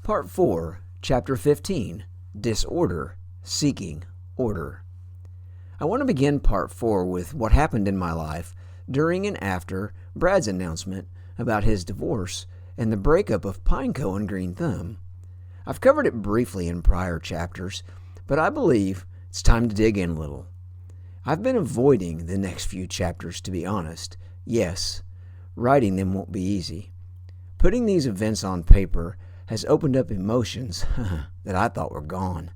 Part 4, Chapter 15, Disorder, Seeking Order. I want to begin Part 4 with what happened in my life during and after Brad's announcement about his divorce and the breakup of Pineco and Green Thumb. I've covered it briefly in prior chapters, but I believe it's time to dig in a little. I've been avoiding the next few chapters, to be honest. Yes, writing them won't be easy. Putting these events on paper has opened up emotions that I thought were gone.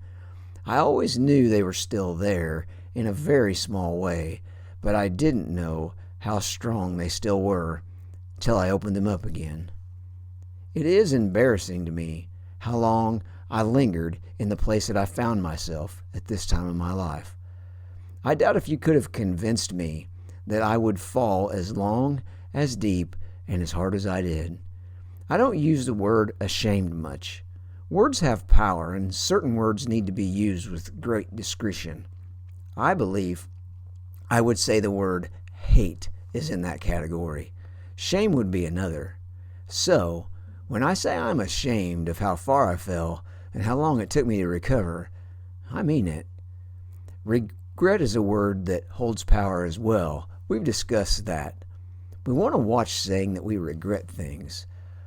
I always knew they were still there in a very small way, but I didn't know how strong they still were till I opened them up again. It is embarrassing to me how long I lingered in the place that I found myself at this time in my life. I doubt if you could have convinced me that I would fall as long, as deep, and as hard as I did. I don't use the word ashamed much. Words have power, and certain words need to be used with great discretion. I believe I would say the word hate is in that category. Shame would be another. So, when I say I'm ashamed of how far I fell and how long it took me to recover, I mean it. Regret is a word that holds power as well. We've discussed that. We want to watch saying that we regret things.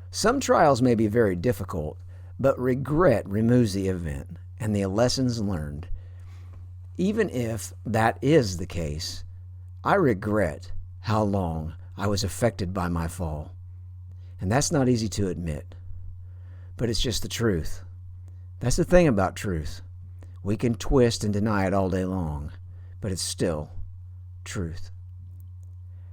Some trials may be very difficult, but regret removes the event and the lessons learned. Even if that is the case, I regret how long I was affected by my fall. And that's not easy to admit, but it's just the truth. That's the thing about truth. We can twist and deny it all day long, but it's still truth.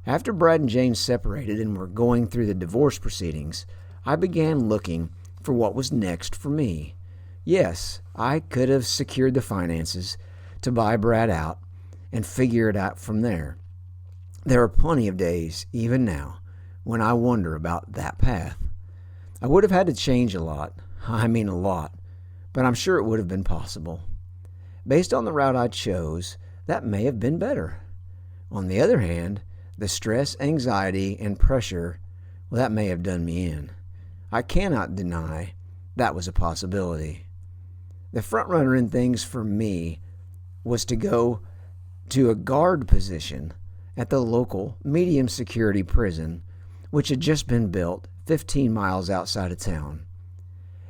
After Brad and Jane separated and were going through the divorce proceedings, I began looking for what was next for me. Yes, I could have secured the finances to buy Brad out and figure it out from there. There are plenty of days, even now, when I wonder about that path. I would have had to change a lot. I mean a lot. But I'm sure it would have been possible. Based on the route I chose, that may have been better. On the other hand, the stress, anxiety, and pressure, well, that may have done me in. I cannot deny that was a possibility. The front runner in things for me was to go to a guard position at the local medium security prison, which had just been built 15 miles outside of town.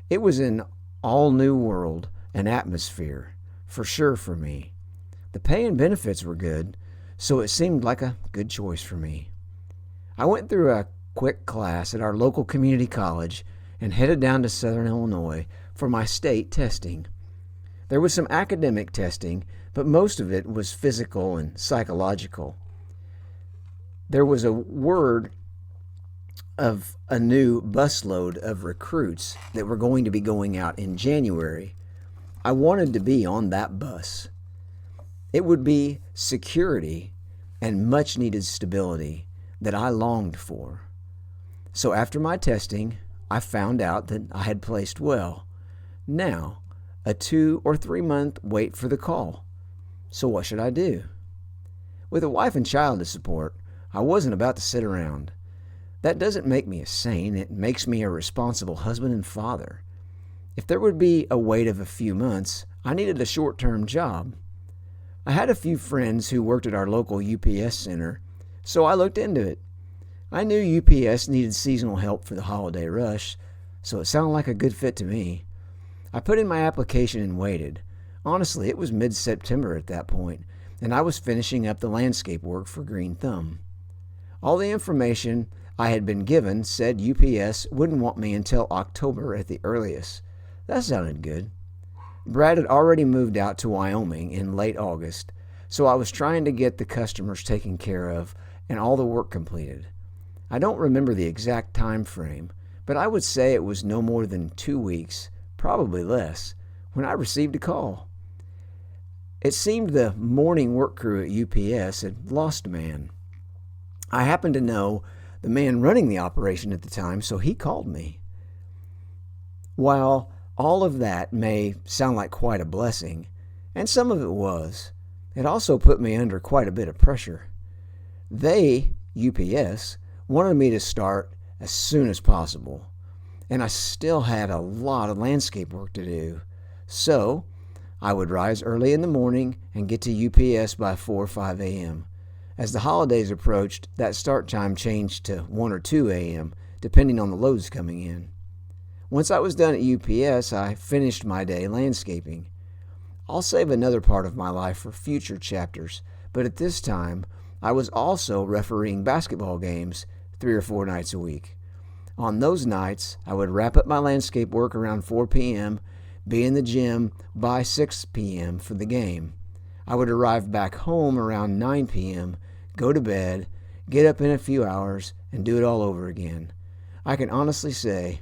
It was an all new world and atmosphere, for sure for me. The pay and benefits were good, so it seemed like a good choice for me. I went through a quick class at our local community college and headed down to Southern Illinois for my state testing. There was some academic testing, but most of it was physical and psychological. There was a word of a new busload of recruits that were going to be going out in January. I wanted to be on that bus. It would be security and much needed stability that I longed for. So after my testing, I found out that I had placed well. Now, a 2 or 3 month wait for the call. So what should I do? With a wife and child to support, I wasn't about to sit around. That doesn't make me a saint. It makes me a responsible husband and father. If there would be a wait of a few months, I needed a short-term job. I had a few friends who worked at our local UPS center, so I looked into it. I knew UPS needed seasonal help for the holiday rush, so it sounded like a good fit to me. I put in my application and waited. Honestly, it was mid-September at that point, and I was finishing up the landscape work for Green Thumb. All the information I had been given said UPS wouldn't want me until October at the earliest. That sounded good. Brad had already moved out to Wyoming in late August, so I was trying to get the customers taken care of and all the work completed. I don't remember the exact time frame, but I would say it was no more than 2 weeks, probably less, when I received a call. It seemed the morning work crew at UPS had lost a man. I happened to know the man running the operation at the time, so he called me. While all of that may sound like quite a blessing, and some of it was, it also put me under quite a bit of pressure. They, UPS, wanted me to start as soon as possible. and I still had a lot of landscape work to do. So I would rise early in the morning and get to UPS by 4 or 5 a.m. As the holidays approached, that start time changed to 1 or 2 a.m., depending on the loads coming in. Once I was done at UPS, I finished my day landscaping. I'll save another part of my life for future chapters, but at this time, I was also refereeing basketball games 3 or 4 nights a week. On those nights, I would wrap up my landscape work around 4 p.m., be in the gym by 6 p.m. for the game. I would arrive back home around 9 p.m., go to bed, get up in a few hours, and do it all over again. I can honestly say,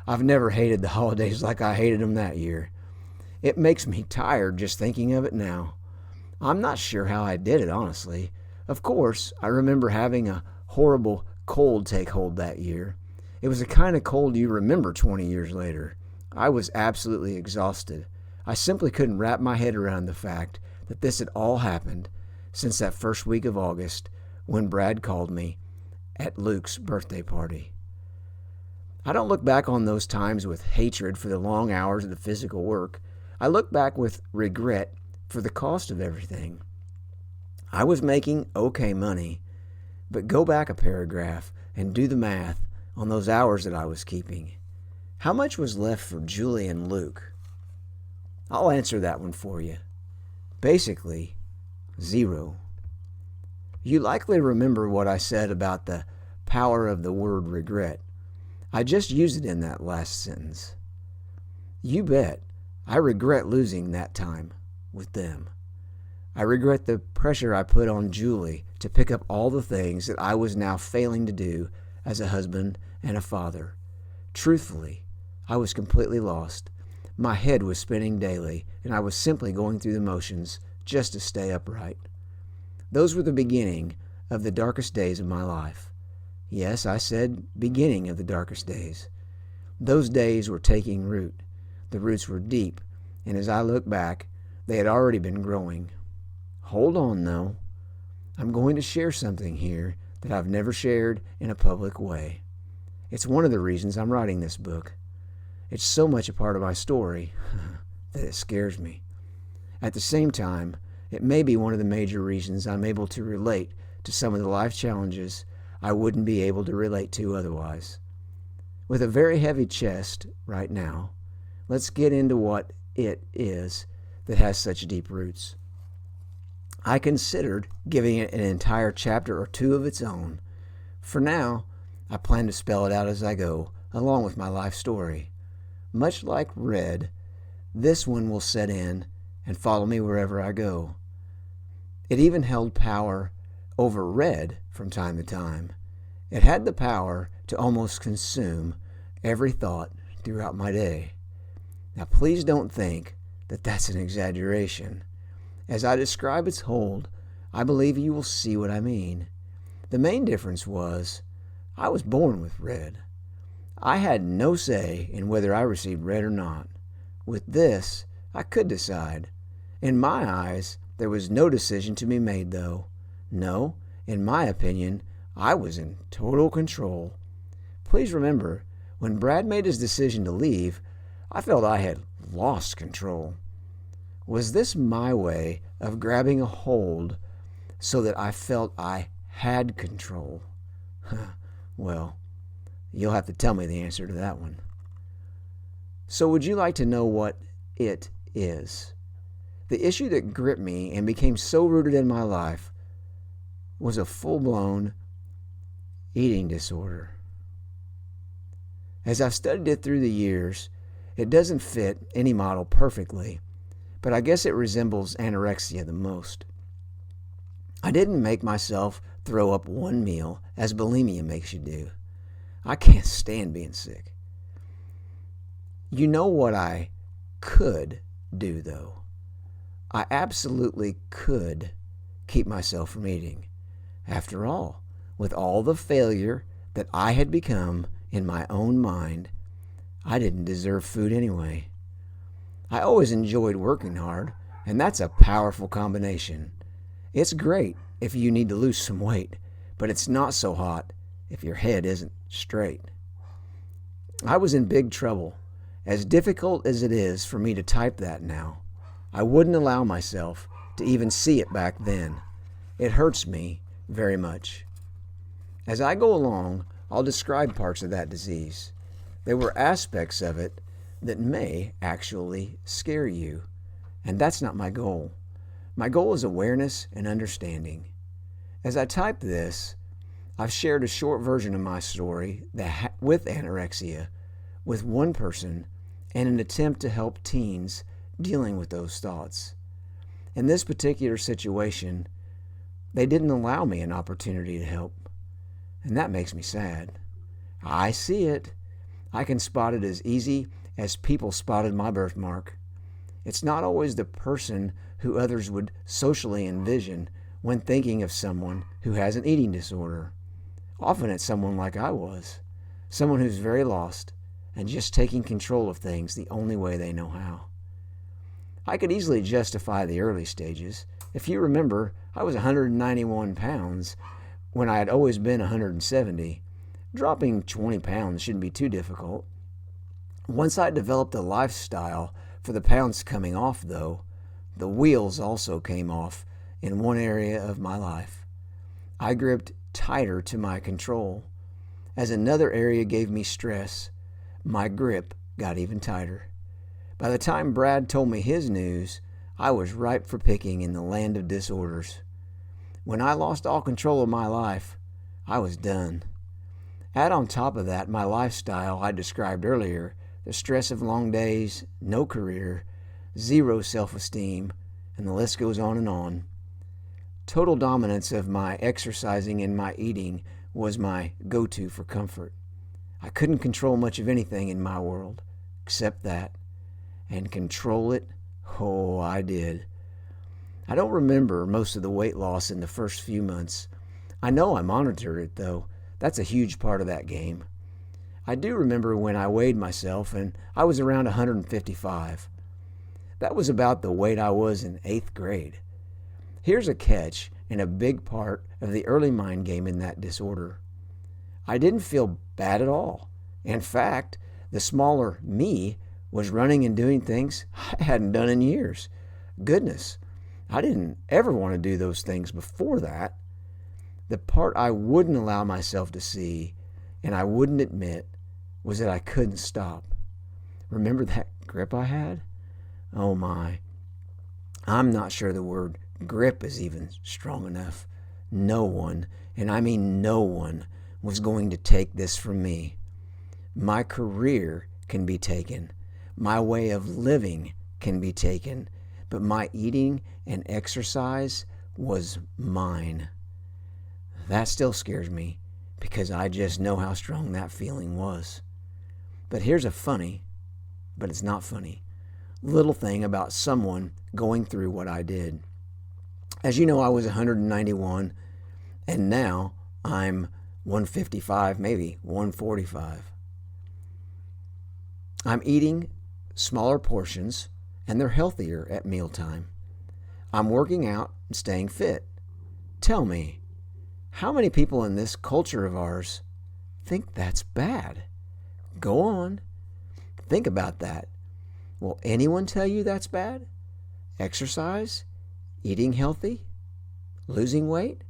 I've never hated the holidays like I hated them that year. It makes me tired just thinking of it now. I'm not sure how I did it, honestly. Of course, I remember having a horrible cold take hold that year. It was the kind of cold you remember 20 years later. I was absolutely exhausted. I simply couldn't wrap my head around the fact that this had all happened since that first week of August when Brad called me at Luke's birthday party. I don't look back on those times with hatred for the long hours of the physical work. I look back with regret for the cost of everything. I was making okay money, but go back a paragraph and do the math on those hours that I was keeping. How much was left for Julie and Luke? I'll answer that one for you. Basically, 0. You likely remember what I said about the power of the word regret. I just used it in that last sentence. You bet. I regret losing that time with them. I regret the pressure I put on Julie to pick up all the things that I was now failing to do as a husband and a father. Truthfully, I was completely lost. My head was spinning daily, and I was simply going through the motions just to stay upright. Those were the beginning of the darkest days of my life. Yes, I said beginning of the darkest days. Those days were taking root. The roots were deep, and as I look back, they had already been growing. Hold on, though. I'm going to share something here that I've never shared in a public way. It's one of the reasons I'm writing this book. It's so much a part of my story that it scares me. At the same time, it may be one of the major reasons I'm able to relate to some of the life challenges I wouldn't be able to relate to otherwise. With a very heavy chest right now, let's get into what it is that has such deep roots. I considered giving it an entire chapter or 2 of its own. For now, I plan to spell it out as I go, along with my life story. Much like Red, this one will set in and follow me wherever I go. It even held power over Red from time to time. It had the power to almost consume every thought throughout my day. Now, please don't think that that's an exaggeration. As I describe its hold, I believe you will see what I mean. The main difference was I was born with Red. I had no say in whether I received Red or not. With this, I could decide. In my eyes, there was no decision to be made, though. No, in my opinion, I was in total control. Please remember, when Brad made his decision to leave, I felt I had lost control. Was this my way of grabbing a hold so that I felt I had control? Well, you'll have to tell me the answer to that one. So would you like to know what it is? The issue that gripped me and became so rooted in my life was a full-blown eating disorder. As I've studied it through the years, it doesn't fit any model perfectly, but I guess it resembles anorexia the most. I didn't make myself throw up one meal as bulimia makes you do. I can't stand being sick. You know what I could do, though? I absolutely could keep myself from eating. After all, with all the failure that I had become in my own mind, I didn't deserve food anyway. I always enjoyed working hard, and that's a powerful combination. It's great if you need to lose some weight, but it's not so hot if your head isn't straight. I was in big trouble. As difficult as it is for me to type that now, I wouldn't allow myself to even see it back then. It hurts me very much. As I go along, I'll describe parts of that disease. There were aspects of it that may actually scare you, and that's not my goal. My goal is awareness and understanding. As I type this, I've shared a short version of my story with anorexia with one person in an attempt to help teens dealing with those thoughts. In this particular situation, they didn't allow me an opportunity to help, and that makes me sad. I see it. I can spot it as easy as people spotted my birthmark. It's not always the person who others would socially envision when thinking of someone who has an eating disorder. Often it's someone like I was, someone who's very lost and just taking control of things the only way they know how. I could easily justify the early stages. If you remember, I was 191 pounds when I had always been 170. Dropping 20 pounds shouldn't be too difficult. Once I developed a lifestyle for the pounds coming off, though, the wheels also came off in one area of my life. I gripped tighter to my control. As another area gave me stress, my grip got even tighter. By the time Brad told me his news, I was ripe for picking in the land of disorders. When I lost all control of my life, I was done. Add on top of that my lifestyle I described earlier, the stress of long days, no career, zero self-esteem, and the list goes on and on. Total dominance of my exercising and my eating was my go-to for comfort. I couldn't control much of anything in my world, except that. And control it? Oh, I did. I don't remember most of the weight loss in the first few months. I know I monitored it, though. That's a huge part of that game. I do remember when I weighed myself and I was around 155. That was about the weight I was in 8th grade. Here's a catch and a big part of the early mind game in that disorder. I didn't feel bad at all. In fact, the smaller me was running and doing things I hadn't done in years. Goodness, I didn't ever want to do those things before that. The part I wouldn't allow myself to see and I wouldn't admit was that I couldn't stop. Remember that grip I had? Oh my. I'm not sure the word grip is even strong enough. No one, and I mean no one, was going to take this from me. My career can be taken. My way of living can be taken. But my eating and exercise was mine. That still scares me because I just know how strong that feeling was. But here's a funny, but it's not funny, little thing about someone going through what I did. As you know, I was 191, and now I'm 155, maybe 145. I'm eating smaller portions, and they're healthier at mealtime. I'm working out and staying fit. Tell me, how many people in this culture of ours think that's bad? Go on. Think about that. Will anyone tell you that's bad? Exercise? Eating healthy? Losing weight?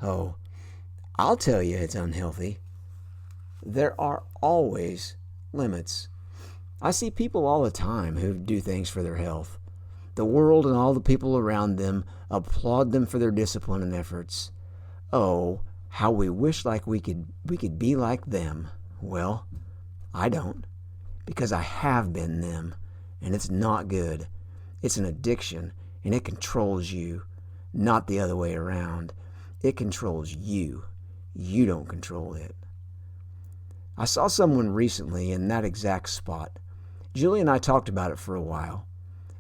Oh, I'll tell you it's unhealthy. There are always limits. I see people all the time who do things for their health. The world and all the people around them applaud them for their discipline and efforts. Oh, how we wish like we could be like them. Well, I don't, because I have been them, and it's not good. It's an addiction, and it controls you, not the other way around. It controls you. You don't control it. I saw someone recently in that exact spot. Julie and I talked about it for a while.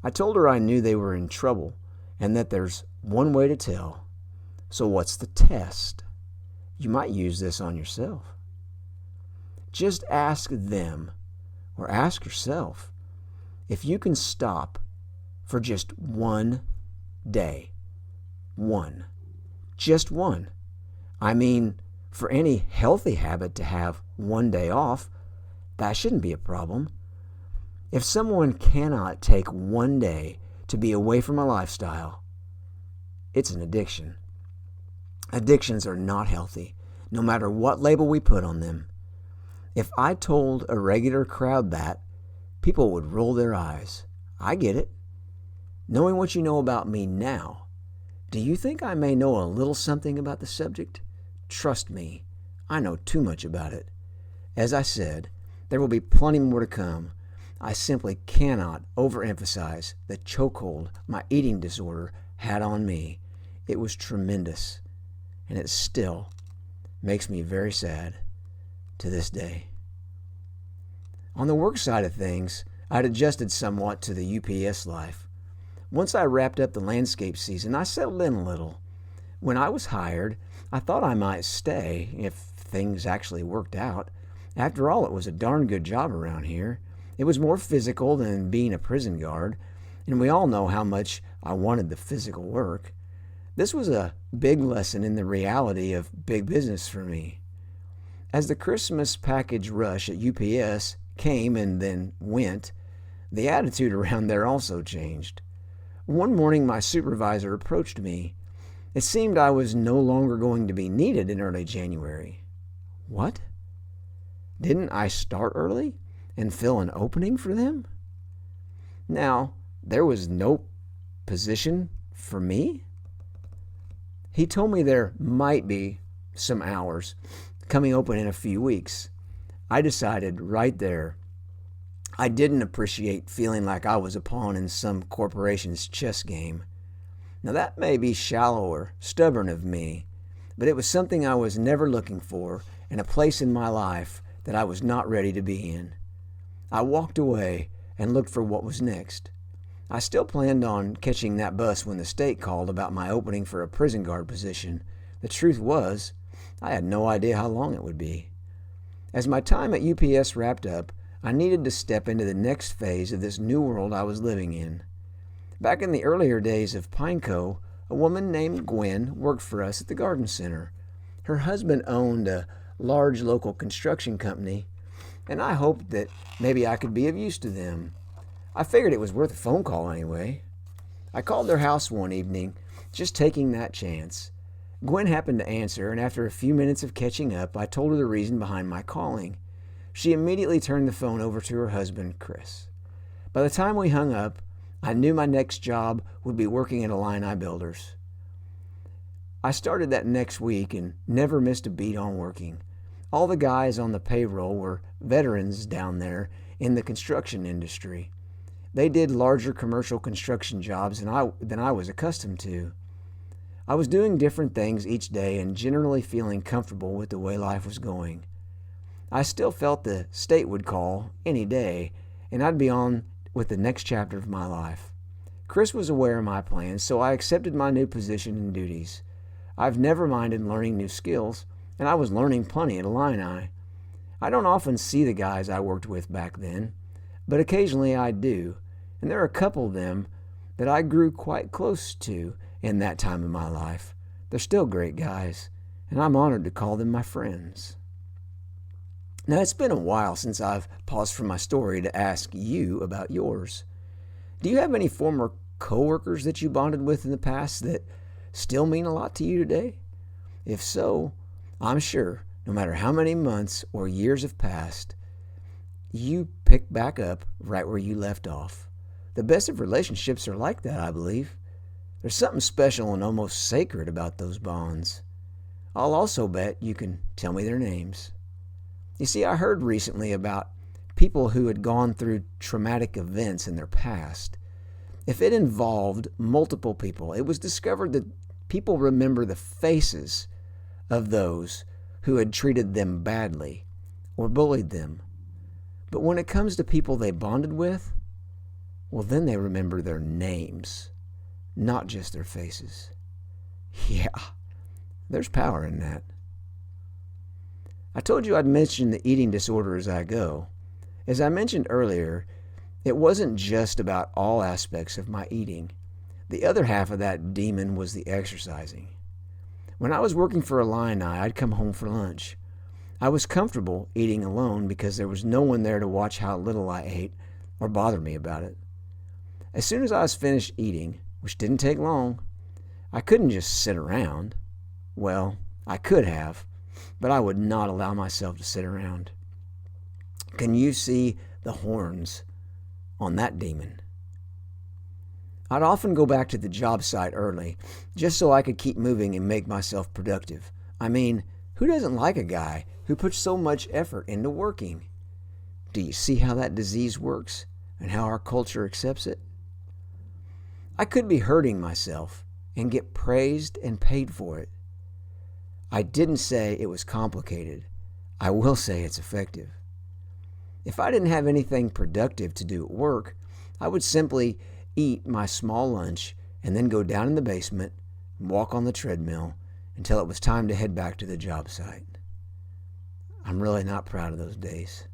I told her I knew they were in trouble and that there's one way to tell. So what's the test? You might use this on yourself. Just ask them, or ask yourself, if you can stop for just one day. One. Just one. I mean, for any healthy habit to have one day off, That shouldn't be a problem. If someone cannot take one day to be away from a lifestyle, it's an addiction. Addictions are not healthy, no matter what label we put on them. If I told a regular crowd that, people would roll their eyes. I get it. Knowing what you know about me now, do you think I may know a little something about the subject? Trust me, I know too much about it. As I said, there will be plenty more to come. I simply cannot overemphasize the chokehold my eating disorder had on me. It was tremendous, and it still makes me very sad to this day. On the work side of things, I'd adjusted somewhat to the UPS life. Once I wrapped up the landscape season, I settled in a little. When I was hired, I thought I might stay if things actually worked out. After all, it was a darn good job around here. It was more physical than being a prison guard, and we all know how much I wanted the physical work. This was a big lesson in the reality of big business for me. As the Christmas package rush at UPS came and then went, the attitude around there also changed. One morning, my supervisor approached me. It seemed I was no longer going to be needed in early January. What? Didn't I start early and fill an opening for them? Now, there was no position for me? He told me there might be some hours coming open in a few weeks. I decided right there I didn't appreciate feeling like I was a pawn in some corporation's chess game. Now that may be shallow or stubborn of me, but it was something I was never looking for and a place in my life that I was not ready to be in. I walked away and looked for what was next. I still planned on catching that bus when the state called about my opening for a prison guard position. The truth was, I had no idea how long it would be. As my time at UPS wrapped up, I needed to step into the next phase of this new world I was living in. Back in the earlier days of Pineco, a woman named Gwen worked for us at the garden center. Her husband owned a large local construction company, and I hoped that maybe I could be of use to them. I figured it was worth a phone call anyway. I called their house one evening, just taking that chance. Gwen happened to answer, and after a few minutes of catching up, I told her the reason behind my calling. She immediately turned the phone over to her husband, Chris. By the time we hung up, I knew my next job would be working at Illini Builders. I started that next week and never missed a beat on working. All the guys on the payroll were veterans down there in the construction industry. They did larger commercial construction jobs than I was accustomed to. I was doing different things each day and generally feeling comfortable with the way life was going. I still felt the state would call any day, and I'd be on with the next chapter of my life. Chris was aware of my plans, so I accepted my new position and duties. I've never minded learning new skills, and I was learning plenty at Illini. I don't often see the guys I worked with back then, but occasionally I do, and there are a couple of them that I grew quite close to in that time of my life. They're still great guys, and I'm honored to call them my friends. Now, it's been a while since I've paused for my story to ask you about yours. Do you have any former coworkers that you bonded with in the past that still mean a lot to you today? If so, I'm sure no matter how many months or years have passed, you pick back up right where you left off. The best of relationships are like that, I believe. There's something special and almost sacred about those bonds. I'll also bet you can tell me their names. You see, I heard recently about people who had gone through traumatic events in their past. If it involved multiple people, it was discovered that people remember the faces of those who had treated them badly or bullied them. But when it comes to people they bonded with, well, then they remember their names, not just their faces. Yeah, there's power in that. I told you I'd mention the eating disorder as I go. As I mentioned earlier, it wasn't just about all aspects of my eating. The other half of that demon was the exercising. When I was working for Illini, I'd come home for lunch. I was comfortable eating alone because there was no one there to watch how little I ate or bother me about it. As soon as I was finished eating, which didn't take long, I couldn't just sit around. Well, I could have, but I would not allow myself to sit around. Can you see the horns on that demon? I'd often go back to the job site early, just so I could keep moving and make myself productive. I mean, who doesn't like a guy who puts so much effort into working? Do you see how that disease works and how our culture accepts it? I could be hurting myself and get praised and paid for it. I didn't say it was complicated. I will say it's effective. If I didn't have anything productive to do at work, I would simply eat my small lunch and then go down in the basement and walk on the treadmill until it was time to head back to the job site. I'm really not proud of those days.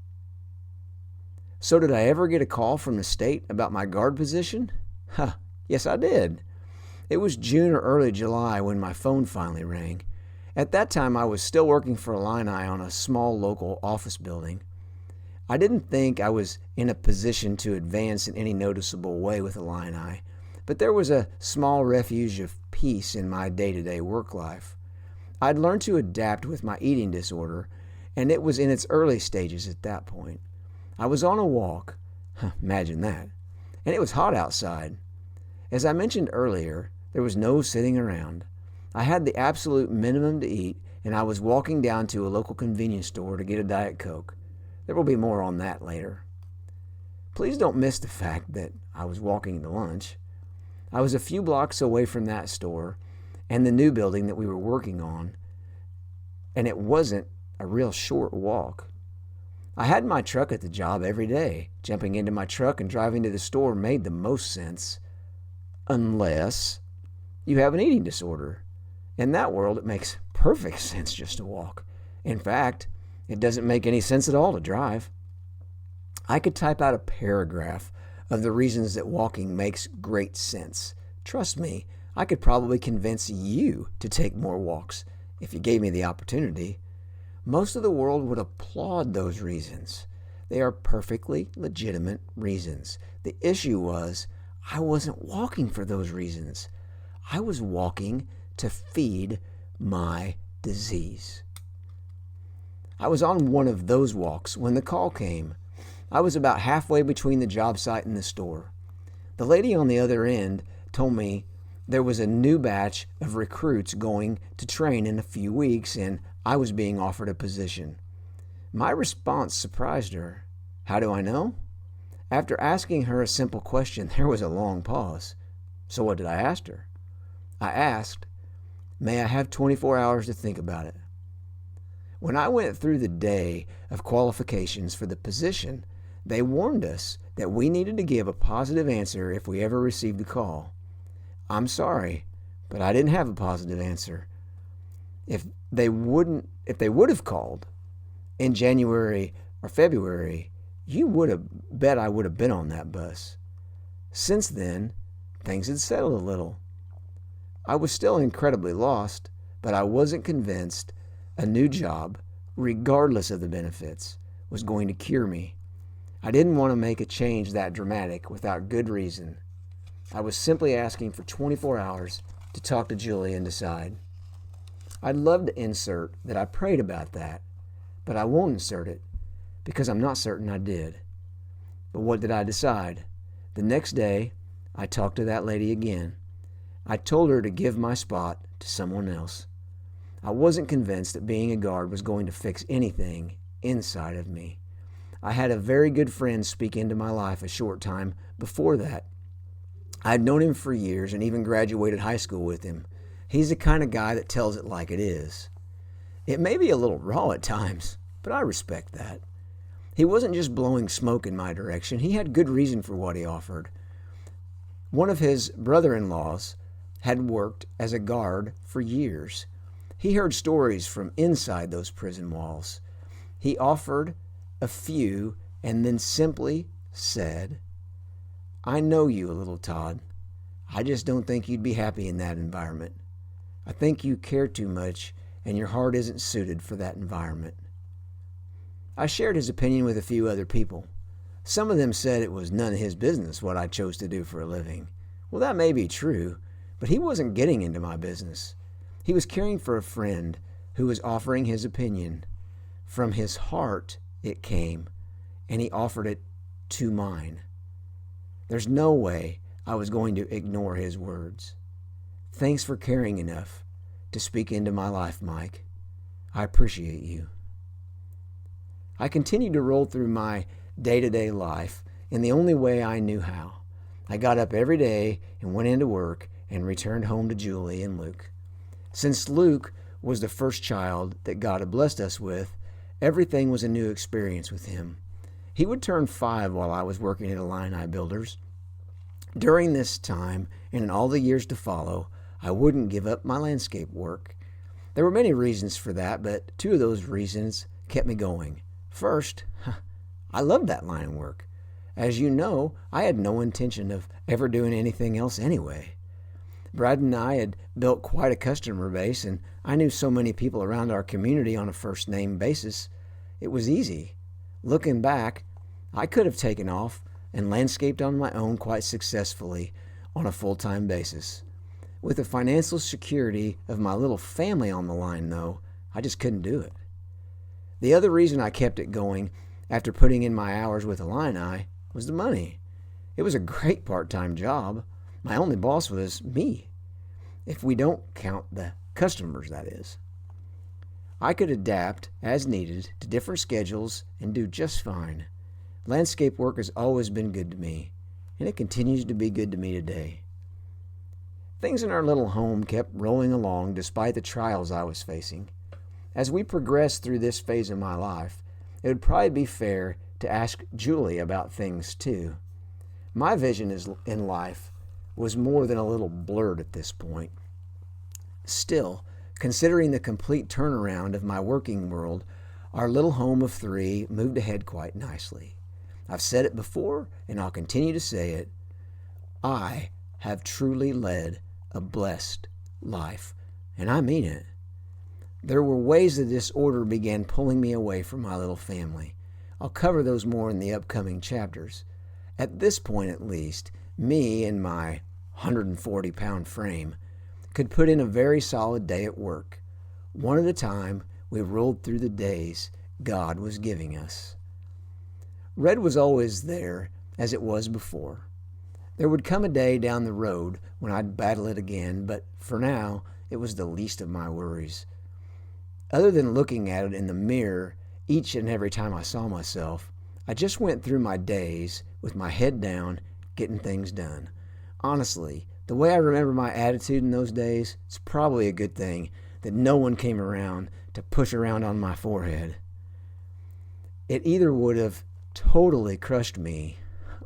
So did I ever get a call from the state about my guard position? Yes, I did. It was June or early July when my phone finally rang. At that time, I was still working for Illini on a small local office building. I didn't think I was in a position to advance in any noticeable way with Illini, but there was a small refuge of peace in my day-to-day work life. I'd learned to adapt with my eating disorder, and it was in its early stages at that point. I was on a walk, imagine that, and it was hot outside. As I mentioned earlier, there was no sitting around. I had the absolute minimum to eat, and I was walking down to a local convenience store to get a Diet Coke. There will be more on that later. Please don't miss the fact that I was walking to lunch. I was a few blocks away from that store and the new building that we were working on, and it wasn't a real short walk. I had my truck at the job every day. Jumping into my truck and driving to the store made the most sense, unless you have an eating disorder. In that world, it makes perfect sense just to walk. In fact, it doesn't make any sense at all to drive. I could type out a paragraph of the reasons that walking makes great sense. Trust me, I could probably convince you to take more walks if you gave me the opportunity. Most of the world would applaud those reasons. They are perfectly legitimate reasons. The issue was, I wasn't walking for those reasons. I was walking to feed my disease. I was on one of those walks when the call came. I was about halfway between the job site and the store. The lady on the other end told me there was a new batch of recruits going to train in a few weeks, and I was being offered a position. My response surprised her. How do I know? After asking her a simple question, there was a long pause. So what did I ask her? I asked, may I have 24 hours to think about it? When I went through the day of qualifications for the position, they warned us that we needed to give a positive answer if we ever received a call. I'm sorry, but I didn't have a positive answer. If they would have called in January or February, you would have bet I would have been on that bus. Since then, things had settled a little. I was still incredibly lost, but I wasn't convinced a new job, regardless of the benefits, was going to cure me. I didn't want to make a change that dramatic without good reason. I was simply asking for 24 hours to talk to Julie and decide. I'd love to insert that I prayed about that, but I won't insert it because I'm not certain I did. But what did I decide? The next day, I talked to that lady again. I told her to give my spot to someone else. I wasn't convinced that being a guard was going to fix anything inside of me. I had a very good friend speak into my life a short time before that. I had known him for years and even graduated high school with him. He's the kind of guy that tells it like it is. It may be a little raw at times, but I respect that. He wasn't just blowing smoke in my direction. He had good reason for what he offered. One of his brother-in-laws had worked as a guard for years. He heard stories from inside those prison walls. He offered a few and then simply said, I know you a little, Todd. I just don't think you'd be happy in that environment. I think you care too much and your heart isn't suited for that environment. I shared his opinion with a few other people. Some of them said it was none of his business what I chose to do for a living. Well, that may be true, but he wasn't getting into my business. He was caring for a friend who was offering his opinion. From his heart it came, and he offered it to mine. There's no way I was going to ignore his words. Thanks for caring enough to speak into my life, Mike. I appreciate you. I continued to roll through my day-to-day life in the only way I knew how. I got up every day and went into work and returned home to Julie and Luke. Since Luke was the first child that God had blessed us with, everything was a new experience with him. He would turn 5 while I was working at Illini Builders. During this time, and in all the years to follow, I wouldn't give up my landscape work. There were many reasons for that, but 2 of those reasons kept me going. First, I loved that line of work. As you know, I had no intention of ever doing anything else anyway. Brad and I had built quite a customer base, and I knew so many people around our community on a first-name basis. It was easy. Looking back, I could have taken off and landscaped on my own quite successfully on a full-time basis. With the financial security of my little family on the line, though, I just couldn't do it. The other reason I kept it going after putting in my hours with Illini was the money. It was a great part-time job. My only boss was me, if we don't count the customers, that is. I could adapt as needed to different schedules and do just fine. Landscape work has always been good to me, and it continues to be good to me today. Things in our little home kept rolling along despite the trials I was facing. As we progressed through this phase of my life, it would probably be fair to ask Julie about things too. My vision in life was more than a little blurred at this point. Still, considering the complete turnaround of my working world, our little home of 3 moved ahead quite nicely. I've said it before, and I'll continue to say it. I have truly led a blessed life, and I mean it. There were ways the disorder began pulling me away from my little family. I'll cover those more in the upcoming chapters. At this point, at least, me and my 140-pound frame could put in a very solid day at work. One at a time, we rolled through the days God was giving us. Red was always there, as it was before. There would come a day down the road when I'd battle it again, but for now, it was the least of my worries. Other than looking at it in the mirror each and every time I saw myself, I just went through my days with my head down, getting things done. Honestly, the way I remember my attitude in those days, it's probably a good thing that no one came around to push around on my forehead. It either would have totally crushed me,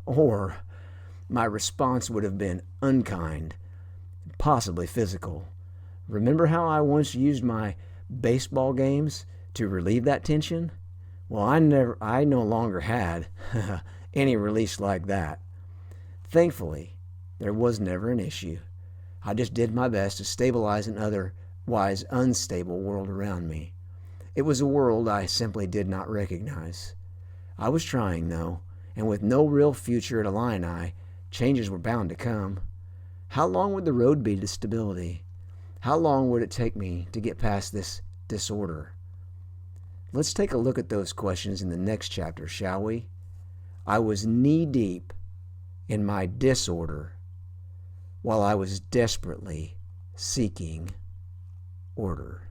or my response would have been unkind, possibly physical. Remember how I once used my baseball games to relieve that tension? Well, I no longer had any release like that. Thankfully, there was never an issue. I just did my best to stabilize an otherwise unstable world around me. It was a world I simply did not recognize. I was trying, though, and with no real future at Illini, changes were bound to come. How long would the road be to stability? How long would it take me to get past this disorder? Let's take a look at those questions in the next chapter, shall we? I was knee-deep in my disorder while I was desperately seeking order.